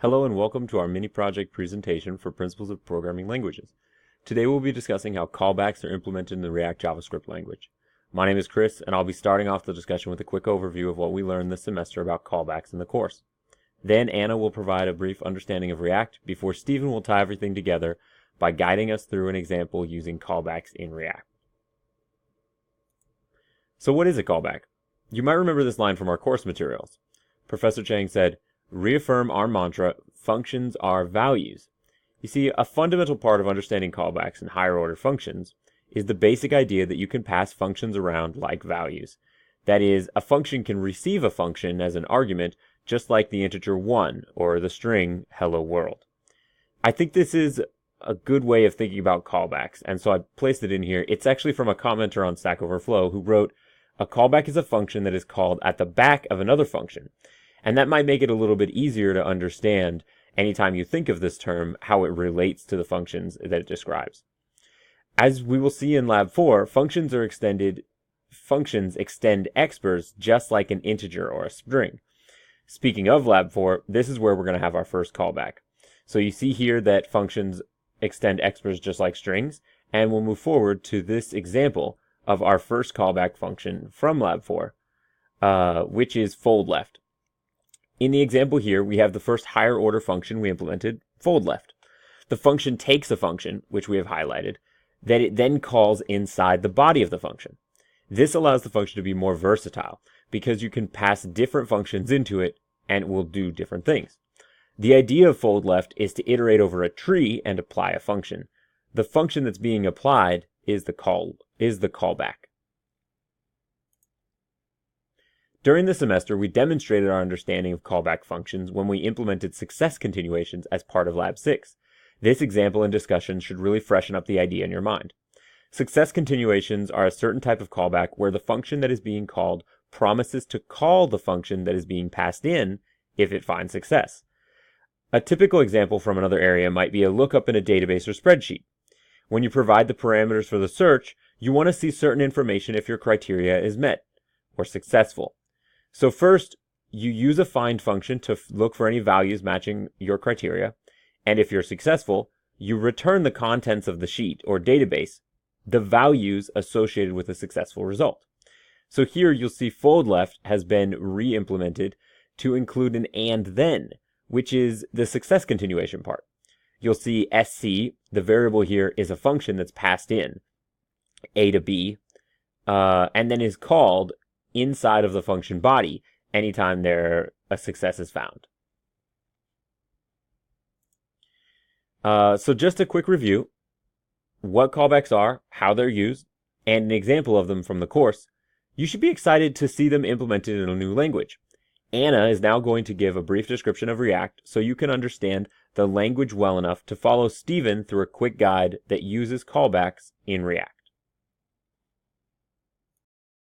Hello and welcome to our mini project presentation for Principles of Programming Languages. Today we'll be discussing how callbacks are implemented in the React JavaScript language. My name is Chris and I'll be starting off the discussion with a quick overview of what we learned this semester about callbacks in the course. Then Anna will provide a brief understanding of React before Stephen will tie everything together by guiding us through an example using callbacks in React. So what is a callback? You might remember this line from our course materials. Professor Chang said, "Reaffirm our mantra, functions are values." You see, a fundamental part of understanding callbacks and higher order functions is the basic idea that you can pass functions around like values. That is, a function can receive a function as an argument just like the integer 1 or the string hello world. I think this is a good way of thinking about callbacks, and so I placed it in here. It's actually from a commenter on Stack Overflow who wrote, "A callback is a function that is called at the back of another function." And that might make it a little bit easier to understand anytime you think of this term, how it relates to the functions that it describes. As we will see in Lab 4, functions extend exprs just like an integer or a string. Speaking of Lab 4, this is where we're going to have our first callback. So you see here that functions extend exprs just like strings, and we'll move forward to this example of our first callback function from Lab 4, which is fold left. In the example here, we have the first higher order function we implemented, fold left. The function takes a function, which we have highlighted, that it then calls inside the body of the function. This allows the function to be more versatile because you can pass different functions into it and it will do different things. The idea of fold left is to iterate over a tree and apply a function. The function that's being applied is the callback. During the semester, we demonstrated our understanding of callback functions when we implemented success continuations as part of Lab 6. This example and discussion should really freshen up the idea in your mind. Success continuations are a certain type of callback where the function that is being called promises to call the function that is being passed in if it finds success. A typical example from another area might be a lookup in a database or spreadsheet. When you provide the parameters for the search, you want to see certain information if your criteria is met or successful. So first, you use a find function to look for any values matching your criteria, and if you're successful, you return the contents of the sheet or database, the values associated with a successful result. So here you'll see fold left has been re-implemented to include an and then, which is the success continuation part. You'll see sc, the variable here, is a function that's passed in, a to b, and then is called inside of the function body anytime a success is found. So just a quick review, what callbacks are, how they're used, and an example of them from the course. You should be excited to see them implemented in a new language. Anna is now going to give a brief description of React so you can understand the language well enough to follow Stephen through a quick guide that uses callbacks in React.